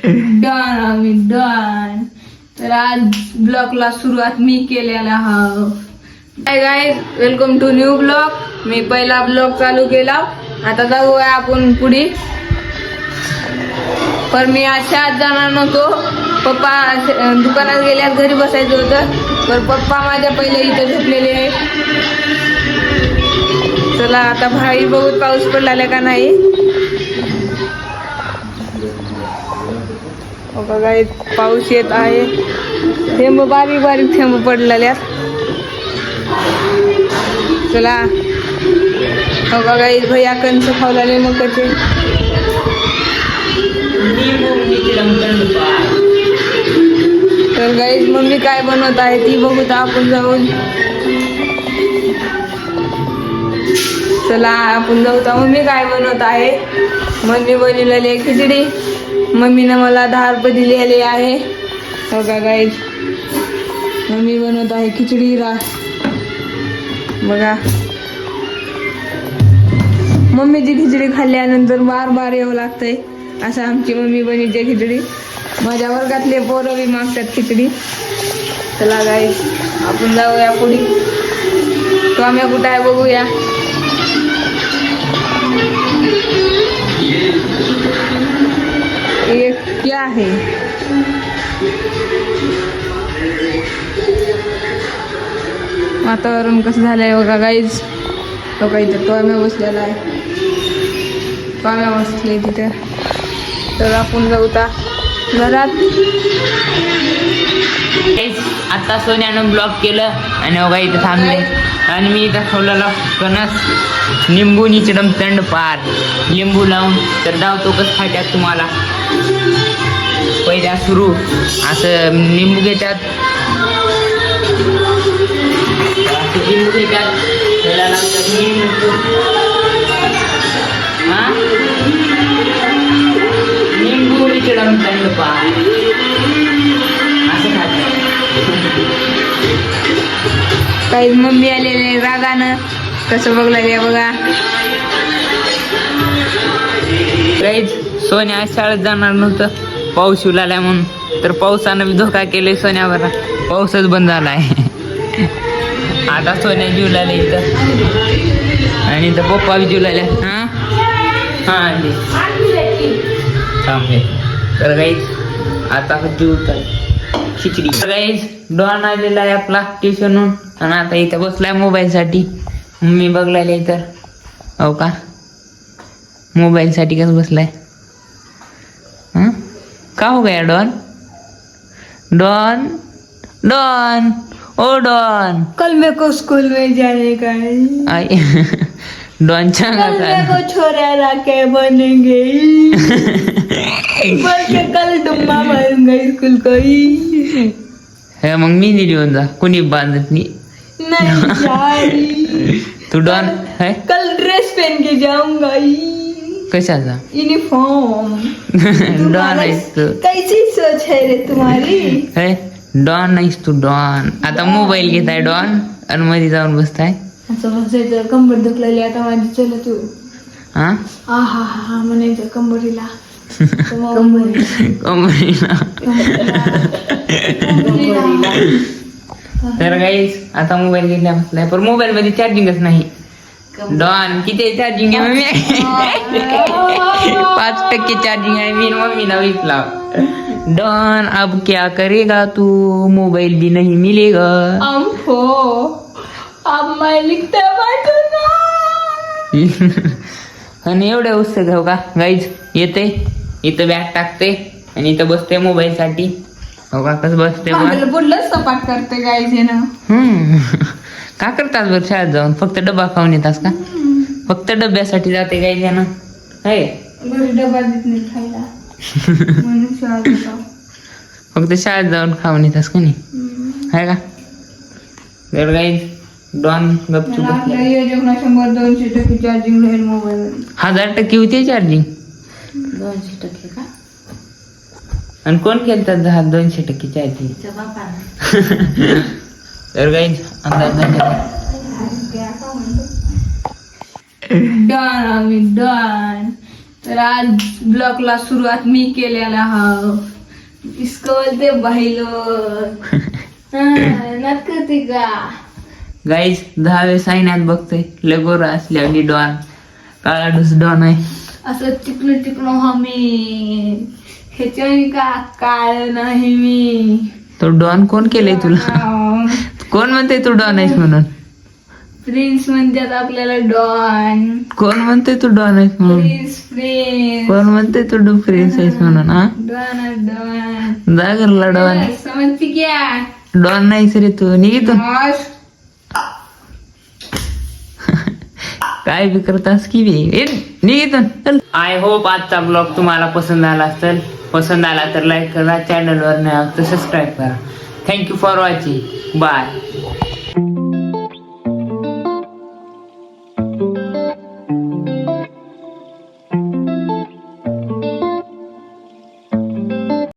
Done आम्ही done. तर आज ब्लॉगला सुरुवात मी केलेला हा. Hi guys, welcome to new blog. मी पहिला ब्लॉग चालू केला. आता जाऊया आपण पुढे. पण मी आज शाळेत जाणार नव्हतो. पप्पा दुकानात गेल्यास घरी बसायचं होतं. पण पप्पा माझ्या पहिले इथं झोपलेले आहे. चला आता बाहेर बघू पाऊस पडला का नाही. बघा पाऊस येत आहे. थेंब बारीक बारीक थेंब पडलेल्या. चला बघा भैया कंच खावलाले मग कसे. तर गाईज मम्मी काय बनवत आहे ती बघू आपण जाऊन. चला आपण जाऊ. मम्मी काय बनवत आहे. मम्मी बनवलेली आहे खिचडी. मम्मीने मला 10 रुपये दिलेले आहे. बघा गाईज मम्मी बनवत आहे खिचडी. बघा मम्मीची खिचडी खाल्ल्यानंतर बार बार यावं लागतंय. असं आमची मम्मी बनवते खिचडी. माझ्या वर्गातले पोरं बी मागतात खिचडी. चला गाईज आपण जाऊया पुढे. तो आम्ही कुठं आहे बघूया. ये क्या है. वातावरण कसं झालंय बघा गाईज. तो काही तर टॉम्या बसलेला आहे. टॉम्या बसले तिथे. तर आपण जाऊ घरात. आता सोन्यानं ब्लॉक केलं आणि बघा इथं थांबले. आणि मी इथं ठेवलेला कणस निंबू निचडम थंड पार लिंबू लावून. तर डावतो कसं खायच्यात तुम्हाला. पहिल्या सुरू असं लिंबू घेतात. लिंबू घेतात त्याला लावतात लिंबू. हा लिंबू निचडम थंड पार असं खातात. काही मम्मी आलेले रागानं कसं बघलाय बघा. काहीच सोन्या शाळेत जाणार नव्हतं. पाऊस येऊ लागलाय म्हणून. तर पावसानं मी धोका केले सोन्यावर. पाऊसच बंद झालाय. आता सोन्या जीव लागले इथं. आणि इथं पप्पा बी जीव लागल्या. हां थांबले. तर काहीच आता जीव खिचडी. काहीच डॉन आलेला आहे आपला ट्युशनहून. आणि आता इथं बसलाय मोबाईलसाठी. मी बघलाय इथं. हो का मोबाईलसाठी कसं बसलाय. का हो गया डॉन. डॉन डॉन ओ डॉन. कल मेरे को स्कूल में जाने का है. आई डॉन चांगा कल मेरे को छोरा लाके बनेंगे. बोल के कल डुम्मा मारूंगा स्कूल को ही. हे मग मी दिली होऊन जा. कुणी बांधत नाही. नहीं तू डॉन है. कल ड्रेस पहन के जाऊंगा. कशाचा यूनिफॉर्म. डॉन आहेस तू. कैसी सोच है रे तुम्हारी. है डॉन नाहीस तू डॉन. आता मोबाईल घेताय डॉन आणि मध्ये जाऊन बसताय. असं बसायचं. कंबर दुखलेली आता माझी. चल तू. हा हा म्हणायचं कंबरीला. कंपनीला. तर गाईस आता मोबाईल घेतल्या बसलाय. पण मोबाईल मध्ये चार्जिंगच नाही. डॉन किती चार्जिंग आहे मम्मी. 5% चार्जिंग आहे. मी मम्मीला विकला. डॉन अब क्या करेगा तू. मोबाईल भी नहीं मिलेगा. अब मैं लिखते बैठूंगा. आणि एवढ्या उत्सुक हो का गाईज. येते इथं बॅग टाकते आणि इथं बसते मोबाईल साठी. हो का कसं बसते. बोललं सपाट करते गाईज ना. का करतात बरं शाळेत जाऊन. फक्त डबा खाऊन येतास का. फक्त डब्यासाठी जाते गाईज ना. है घरी डबा देत नाही खायला. म्हणून शाळेत जातो. फक्त शाळेत जाऊन खाऊन येतास का नाही. आहे का. तर गाईज डॉन गपचूप आपल्या योजना 100-200% चार्जिंग राहील मोबाईल मध्ये. 1000% होते चार्जिंग. 200% का. आणि कोण केलतात 200% चार्जिंग. तर गाईज अंदाज डन आम्ही डन. तर आज ब्लॉगला सुरुवात मी केलेला हा इसको बोलते बाहिलो नक्की का गाईज 10वे साईनात बघतोय लगोर असल्यावर डॉन काळा डूस डॉन आहे. असं चिकन हा मी ह्याच्याने का काळ नाही मी. तो डॉन कोण केलंय तुला? कोण म्हणते तू डॉन आहेस म्हणून? प्रिन्स म्हणतात आपल्याला डॉन. कोण म्हणते तू डॉन आहेस म्हणून? प्रिन्स कोण म्हणते तू डू प्रिन्स आहेस म्हणून? हा डॉन डॉन जा घरला डॉन. समजते क्या डॉन नाहीस रे तू, निघितून काय बी करतास की बी निघितून. आय होप आजचा ब्लॉग तुम्हाला पसंत आला असेल. पसंत आला तर लाईक करा, चॅनलवर नाही तर सबस्क्राईब करा. Thank you for watching. बाय.